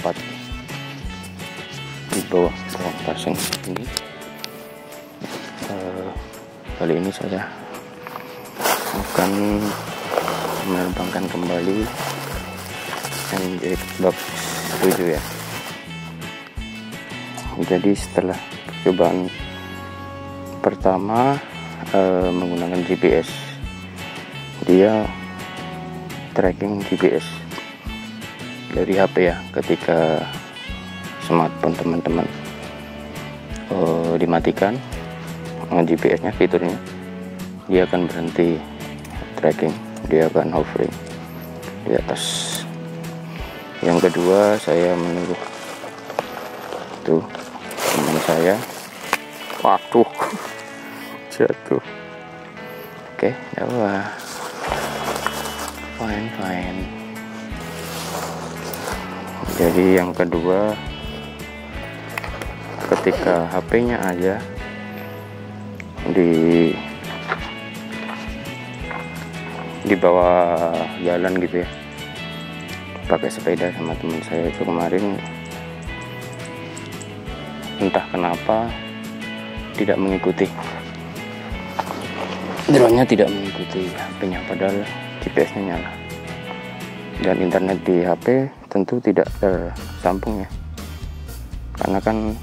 tepat di bawah pohon pasang ini. Kali ini saya akan menerbangkan kembali MJ Box 7 ya. Jadi setelah percobaan pertama menggunakan GPS, dia tracking GPS dari HP ya. Ketika smartphone teman-teman dimatikan GPS-nya, fiturnya, dia akan berhenti tracking, dia akan hovering di atas. Yang kedua, saya menunggu tuh teman saya, waduh, jatuh. Oke, ya, fine. Jadi yang kedua, ketika HP-nya aja di bawah jalan gitu ya, pakai sepeda sama teman saya itu kemarin, entah kenapa tidak mengikuti, drone-nya tidak mengikuti HP-nya, padahal GPS-nya nyala. Dan internet di HP tentu tidak tersambung ya, karena kan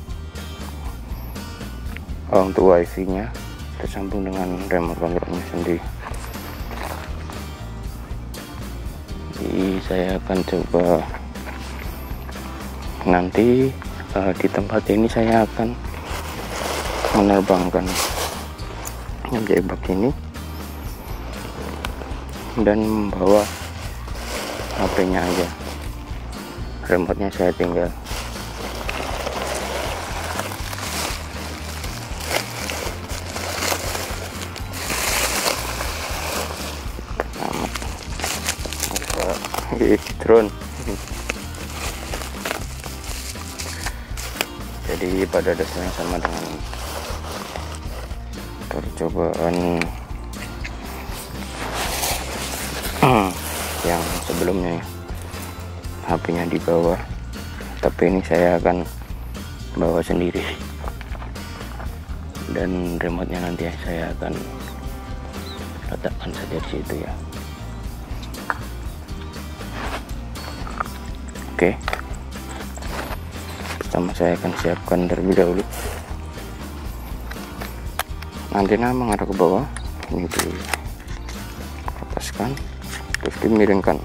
untuk wifi-nya tersambung dengan remote control-nya sendiri. Jadi saya akan coba nanti di tempat ini saya akan menerbangkan MJ Box ini dan membawa HP-nya aja, remote-nya saya tinggal. Drone. Jadi pada dasarnya sama dengan percobaan yang sebelumnya ya, HP-nya di bawah, tapi ini saya akan bawa sendiri dan remote-nya nanti saya akan letakkan saja di situ ya. Oke, pertama saya akan siapkan terlebih dahulu antena mengarah ke bawah, ini di ataskan, terus dimiringkan.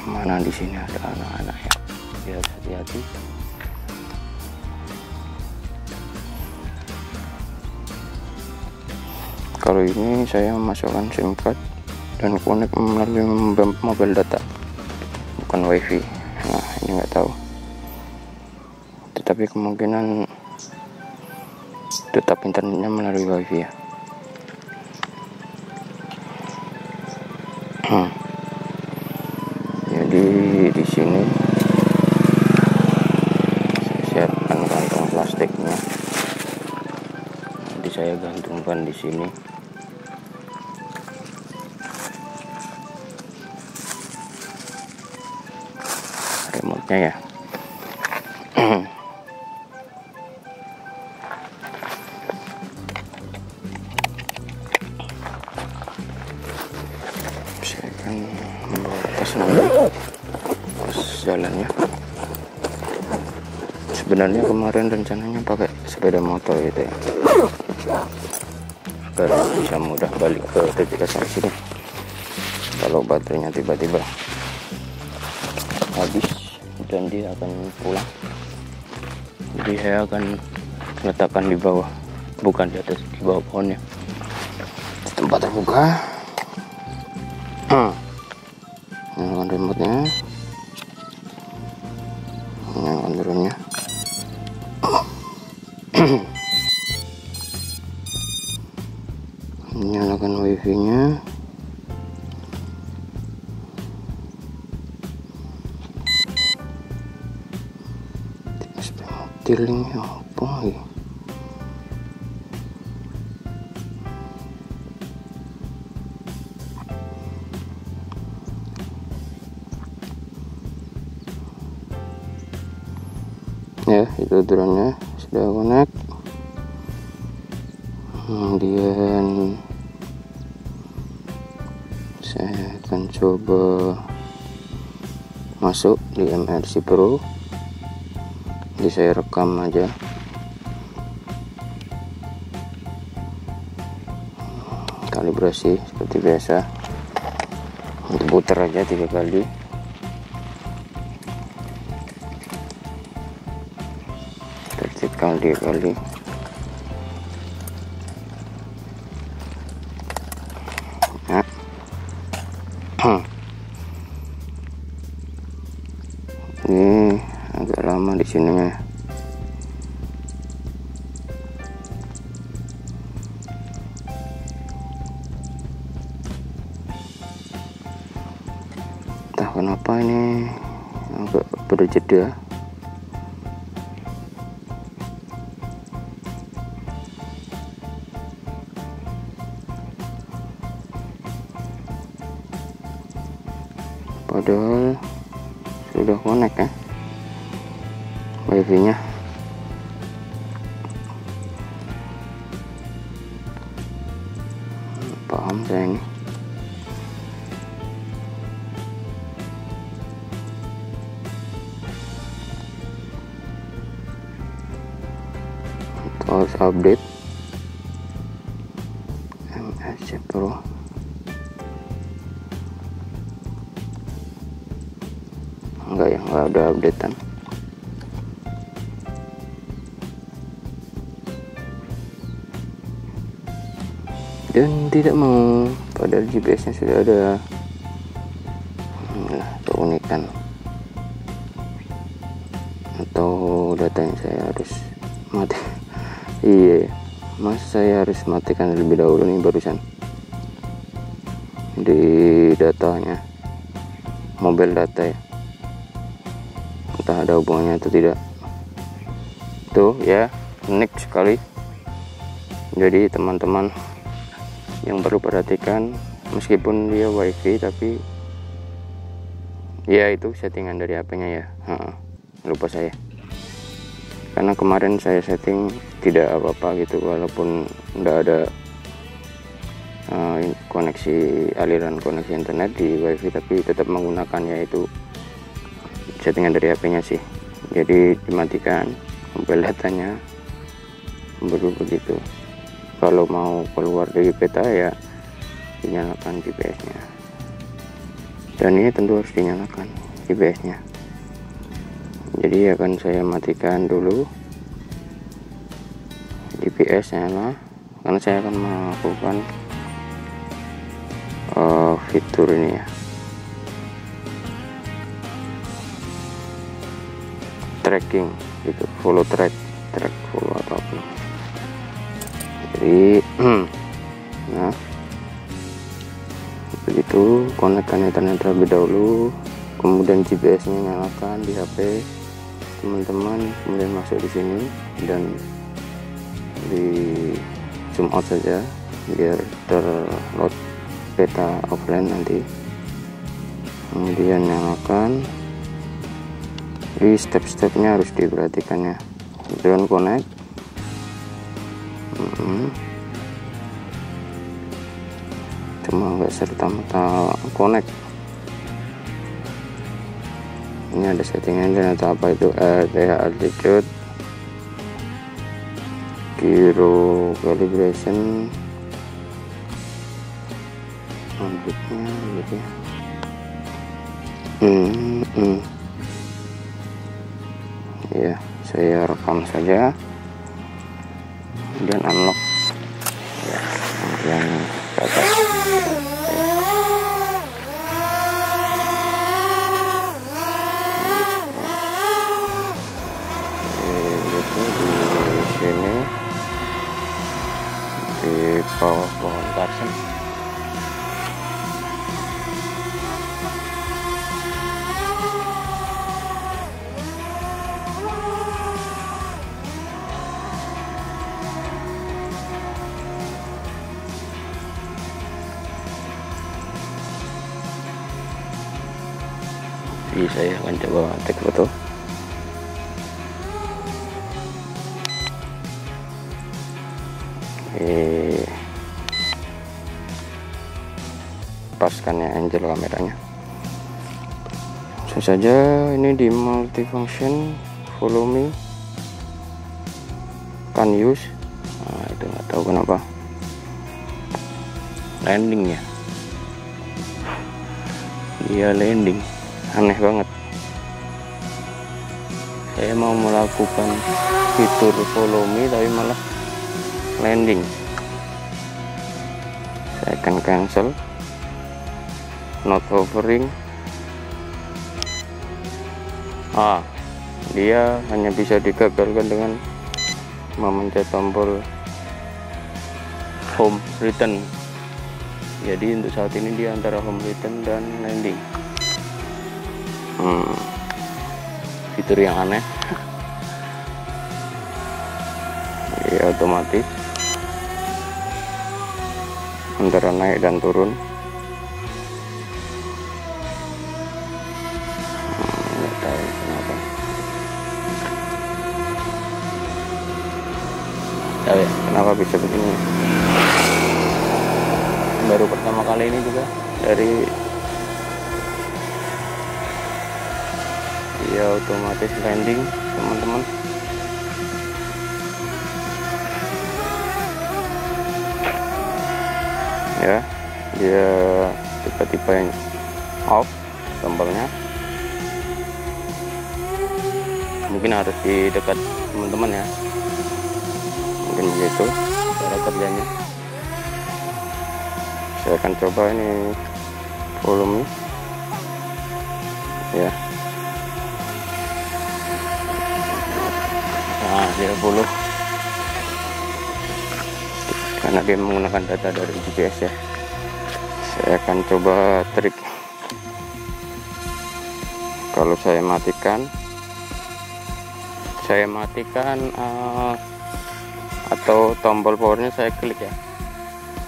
Mana di sini ada anak-anak ya, biar hati-hati. Kalau ini saya masukkan SIM card dan connect melalui mobile data, bukan wifi. Nah, ini nggak tahu, tetapi kemungkinan tetap internetnya melalui wifi ya. Jadi di sini saya siapkan kantong plastiknya. Nanti saya gantungkan di sini. Remote-nya ya. Saya akan membawa tas nanti pas jalannya. Sebenarnya kemarin rencananya pakai sepeda motor gitu ya, agar bisa mudah balik ke titik asal sini kalau baterainya tiba-tiba habis dan dia akan pulang. Jadi saya akan letakkan di bawah, bukan di atas, di bawah pohonnya, di tempat terbuka. Nyalakan remote-nya, nyalakan drone-nya. Nyalakan wifi-nya. Stealingnya apa ya? Ya, itu drone-nya sudah connect. Kemudian saya akan coba masuk di MRC Pro. Jadi saya rekam aja. Kalibrasi seperti biasa. Putar aja 3 kali. Vertikal 3 kali. Nah. Ini agak lama di sininya. Entah kenapa ini agak berjeda. Padahal sudah connect ya wifi nya. Paham saya ini. Harus update MRC Pro. Enggak ya, enggak ada updatean. Dan tidak mau, padahal GPS nya sudah ada. Nah, keunikan. Atau datanya saya harus mati. Iya, mas saya harus matikan lebih dahulu nih barusan di datanya, mobile data ya. Entah ada hubungannya atau tidak. Tuh ya, unik sekali. Jadi teman-teman yang perlu perhatikan, meskipun dia wifi tapi ya itu settingan dari HP-nya ya. Lupa saya, karena kemarin saya setting tidak apa-apa gitu, walaupun tidak ada koneksi, aliran koneksi internet di wifi, tapi tetap menggunakan yaitu settingan dari HP-nya sih. Jadi dimatikan mobile datanya baru begitu. Kalau mau keluar dari peta ya dinyalakan GPS-nya, dan ini tentu harus dinyalakan GPS-nya. Jadi akan saya matikan dulu GPS nyala, karena saya akan melakukan fitur ini ya, tracking gitu, follow track follow atau apa. Jadi nah begitu, konekkan internet terlebih dahulu, kemudian GPS nya nyalakan di HP teman-teman, kemudian masuk di sini dan di zoom out saja biar terload peta offline nanti. Kemudian nyalakan. Jadi step-stepnya harus diperhatikan ya. Drone connect. Cuma nggak serta-merta connect. Ini ada settingan atau apa itu, RTH altitude, gyro calibration, outputnya gitu ya. Ya, saya rekam saja dan unlock ya, kemudian ke atas. Di sini di bawah pohon karsen. jadi saya akan coba take foto. Paskan ya Angel kameranya. Langsung saja ini di multifunction, follow me, can use. Nah, itu nggak tahu kenapa landing ya, dia landing, aneh banget. Saya mau melakukan fitur follow me tapi malah landing. Saya akan cancel, not hovering. Dia hanya bisa digagalkan dengan memencet tombol home return. Jadi untuk saat ini dia antara home return dan landing. Fitur yang aneh. Ya otomatis antara naik dan turun. Nggak tahu kenapa. Tahu ya kenapa bisa begini. Baru pertama kali ini juga dari ya otomatis landing teman-teman. Ya dia tiba-tiba yang off tombolnya, mungkin harus di dekat teman-teman ya, mungkin begitu cara kerjanya. Saya akan coba ini volume ya. Nah 30 karena dia menggunakan data dari GPS ya. Saya akan coba trik. Kalau saya matikan atau tombol powernya saya klik ya,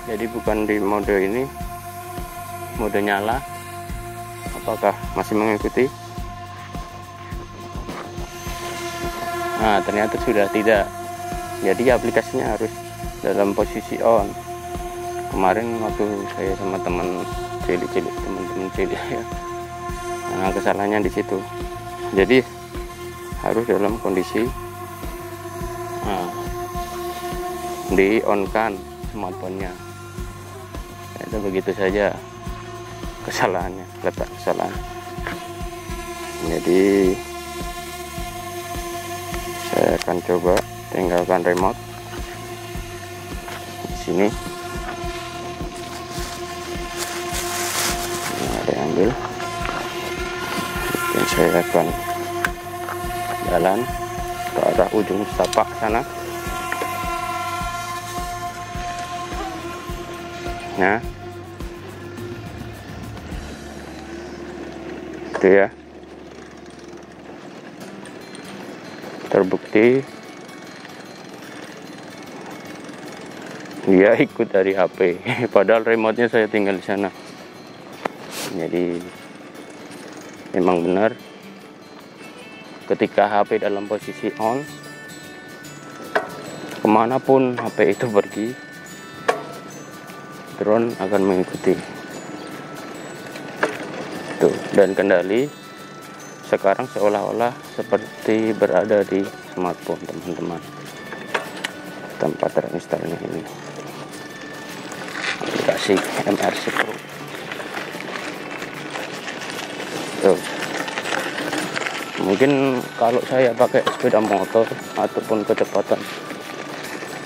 jadi bukan di mode ini, mode nyala. Apakah masih mengikuti? Nah ternyata sudah tidak, jadi aplikasinya harus dalam posisi on. Kemarin waktu saya sama teman teman-teman cilik ya, nah kesalahannya di situ. Jadi harus dalam kondisi di on kan smartphone-nya. Itu begitu saja kesalahannya, letak kesalahan. Jadi saya akan coba tinggalkan remote di sini. Ini ada yang ambil. Dan saya akan jalan ke arah ujung setapak sana. Nah, itu ya, terbukti dia ikut dari HP, padahal remote-nya saya tinggal di sana. Jadi memang benar, ketika HP dalam posisi on, kemanapun HP itu pergi, drone akan mengikuti. Tuh, dan kendali sekarang seolah-olah seperti berada di smartphone teman-teman, tempat terinstalnya ini aplikasi MRC Pro. Tuh. Mungkin kalau saya pakai sepeda motor ataupun kecepatan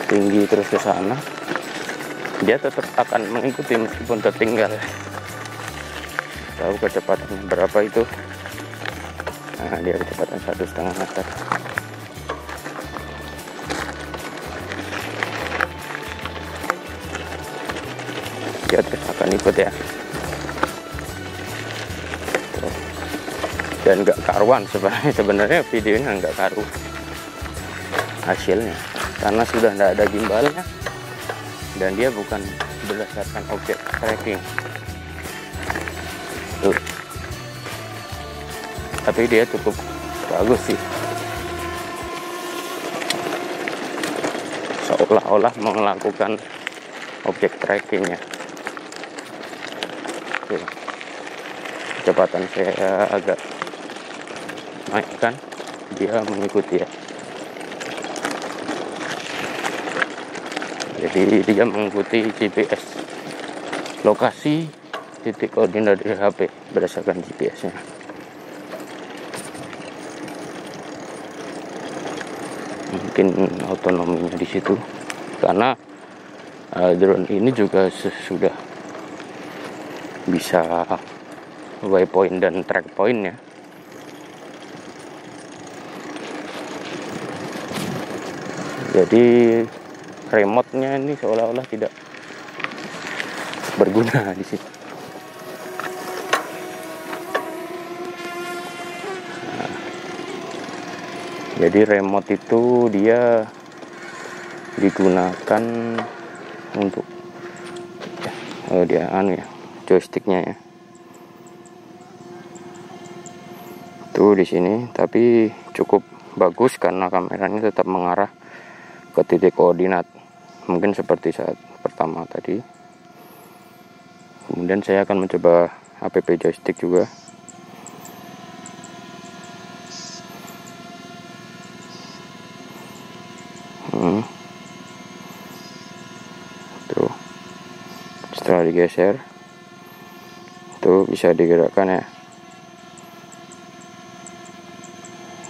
tinggi terus ke sana, dia tetap akan mengikuti meskipun tertinggal. Tahu kecepatannya berapa itu? Nah, dia kecepatan 1,5 meter. Dia terus akan ikut ya. Dan nggak karuan sebenarnya videonya nggak karu hasilnya, karena sudah tidak ada gimbalnya dan dia bukan berdasarkan objek tracking. Tuh. tapi dia cukup bagus sih, seolah-olah melakukan objek trackingnya. Oke. Kecepatan saya agak naikkan, dia mengikuti ya. Jadi dia mengikuti GPS, lokasi titik koordinat dari HP berdasarkan GPS-nya. Mungkin otonominya di situ, karena drone ini juga sudah bisa waypoint dan track point ya. Jadi remote-nya ini seolah-olah tidak berguna di sini. Nah, jadi remote itu dia digunakan untuk dia joysticknya ya. Tuh di sini, tapi cukup bagus karena kameranya tetap mengarah ke titik koordinat. Mungkin seperti saat pertama tadi. Kemudian saya akan mencoba app joystick juga. Tuh, setelah digeser, tuh bisa digerakkan ya.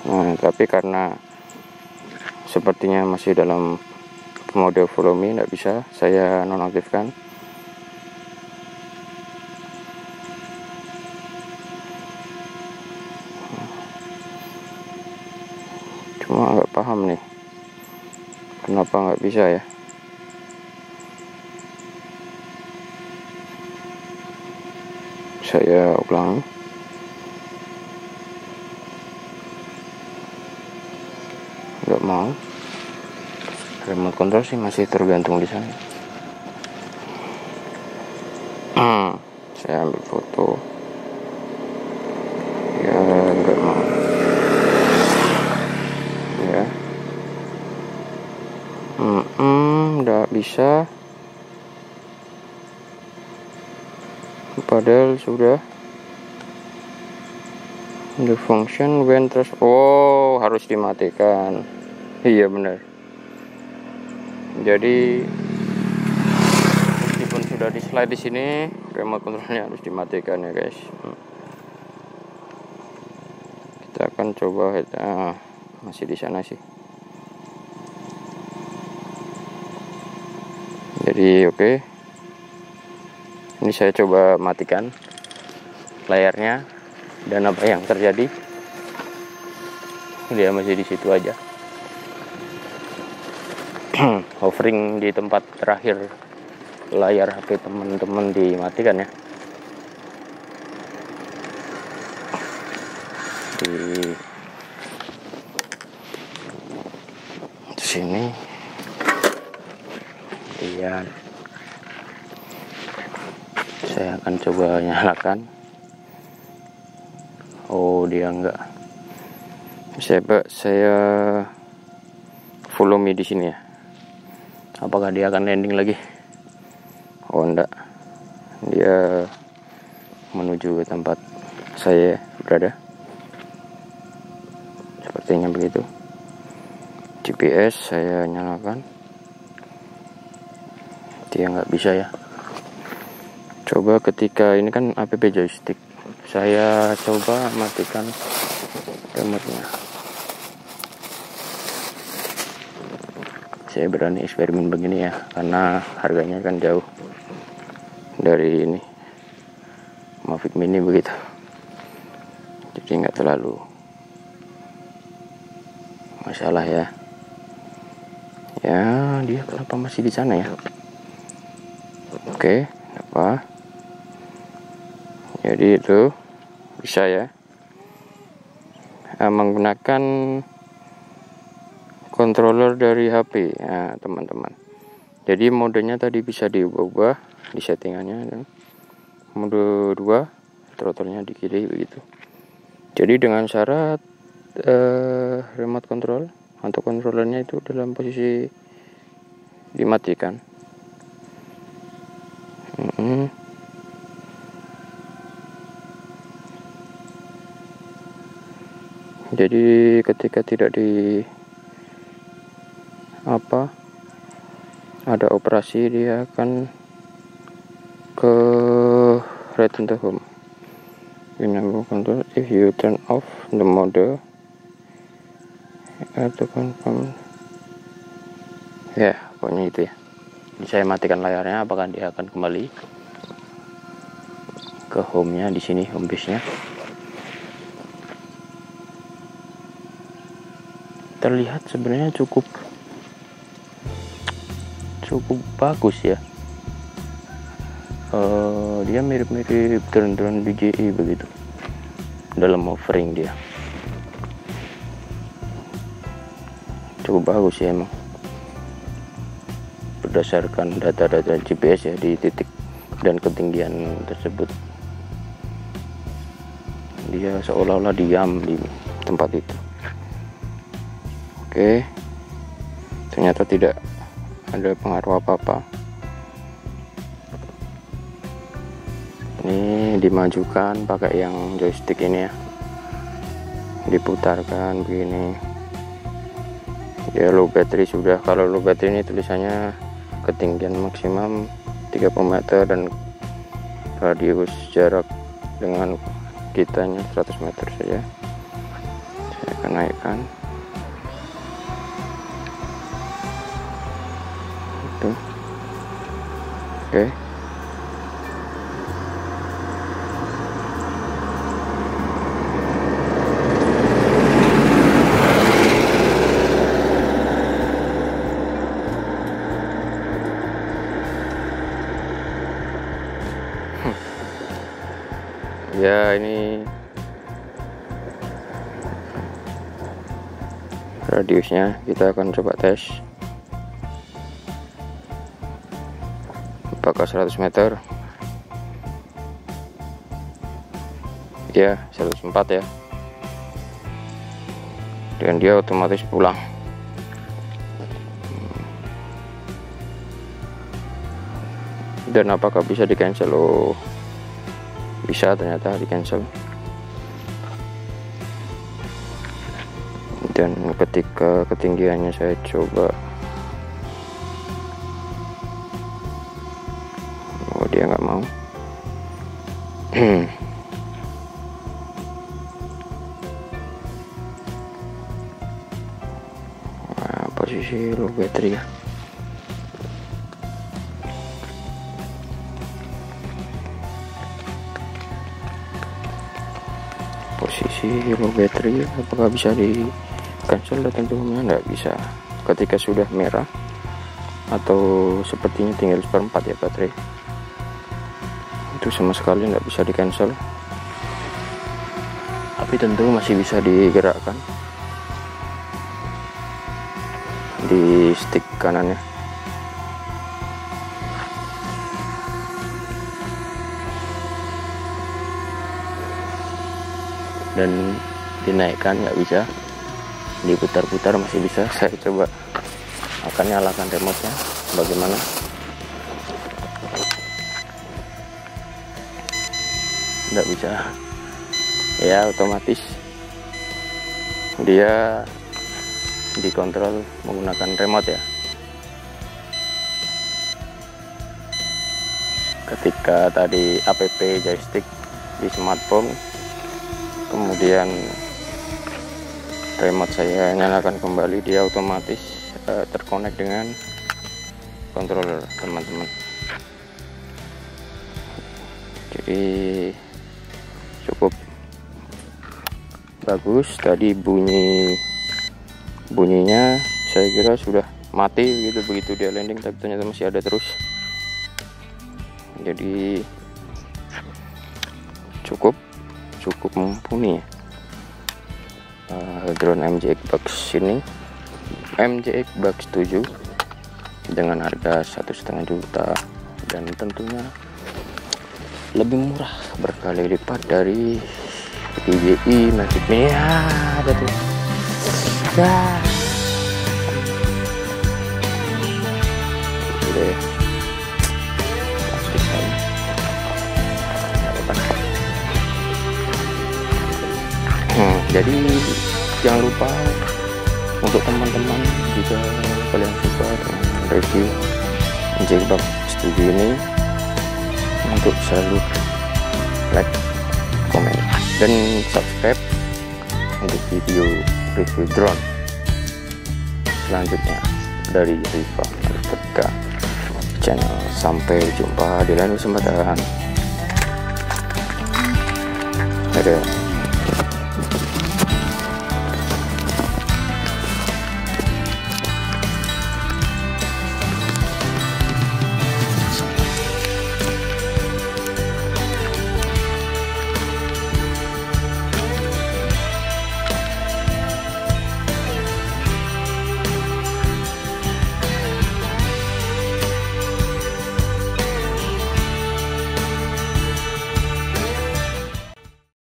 Nah, tapi karena sepertinya masih dalam mode follow me, tidak bisa saya nonaktifkan. Cuma nggak paham nih kenapa nggak bisa ya. Saya ulang. Nggak mau. Remote control sih masih tergantung di sana. Saya ambil foto. Ya nggak mau. Ya. Nggak bisa. Padahal sudah. The function when trust. Oh, harus dimatikan. Iya benar. Jadi meskipun sudah di slide di sini, remote controlnya harus dimatikan ya guys. Kita akan coba, masih di sana sih. Jadi oke. Ini saya coba matikan layarnya, dan apa yang terjadi? Dia masih di situ aja. Hovering di tempat terakhir layar HP teman-teman dimatikan ya. Di sini kemudian saya akan coba nyalakan. Oh, dia enggak. Saya follow me di sini ya. Apakah dia akan landing lagi? Oh enggak, dia menuju ke tempat saya berada. Sepertinya begitu. GPS saya nyalakan, dia nggak bisa ya. Coba ketika ini kan app joystick, saya coba matikan remote-nya. Saya berani eksperimen begini ya, karena harganya kan jauh dari ini Mavic Mini begitu, jadi nggak terlalu masalah ya. Ya, dia kenapa masih di sana ya? Oke, apa? Jadi itu bisa ya, menggunakan controller dari HP ya teman-teman. Jadi modenya tadi bisa diubah-ubah di settingannya. Mode 2 throttle-nya di kiri begitu. Jadi dengan syarat remote control atau kontrolernya itu dalam posisi dimatikan. Jadi ketika tidak ada operasi, dia akan ke return to home. Remember control if you turn off the mode to confirm. Ya, pokoknya itu ya. Saya matikan layarnya, apakah dia akan kembali ke home-nya di sini, home base-nya. Terlihat sebenarnya cukup bagus ya. Dia mirip-mirip drone DJI begitu dalam offering dia. Cukup bagus ya emang, berdasarkan data-data GPS ya di titik dan ketinggian tersebut. Dia seolah-olah diam di tempat itu. Oke, ternyata tidak ada pengaruh apa-apa. Ini dimajukan pakai yang joystick ini ya, diputarkan begini. Ya, low battery sudah. Kalau low battery ini tulisannya ketinggian maksimum 30 meter dan radius jarak dengan kitanya 100 meter saja. Saya akan naikkan itu. Oke. Ya, ini radiusnya, kita akan coba tes apakah 100 meter. Ya, 104 ya, dan dia otomatis pulang. Dan apakah bisa di cancel? Oh, bisa, ternyata di cancel. Dan ketika ketinggiannya saya coba, oh dia nggak mau. Nah, posisi low battery ya. Posisi low battery, apakah bisa di cancel? Tentunya nggak bisa. Ketika sudah merah atau sepertinya tinggal 1/4 ya baterai, itu sama sekali nggak bisa di cancel. Tapi tentu masih bisa digerakkan di stick kanannya. Dan dinaikkan nggak bisa, diputar-putar masih bisa. Saya coba akan nyalakan remote-nya bagaimana. Nggak bisa ya, otomatis dia dikontrol menggunakan remote ya. Ketika tadi app joystick di smartphone, kemudian remote saya nyalakan kembali, dia otomatis terkonek dengan controller teman-teman. Jadi cukup bagus. Tadi bunyinya saya kira sudah mati begitu dia landing, tapi ternyata masih ada terus. Jadi cukup mumpuni ya. Drone MJX Box ini, MJX Box 7 dengan harga 1,5 juta, dan tentunya lebih murah berkali lipat dari DJI Mavic Mini ada tuh ya. Udah jadi jangan lupa untuk teman-teman jika kalian suka dengan review jilbab studio ini, untuk selalu like, komen, dan subscribe untuk video review drone selanjutnya dari Riva Alberta channel. Sampai jumpa di lain kesempatan. Dadah.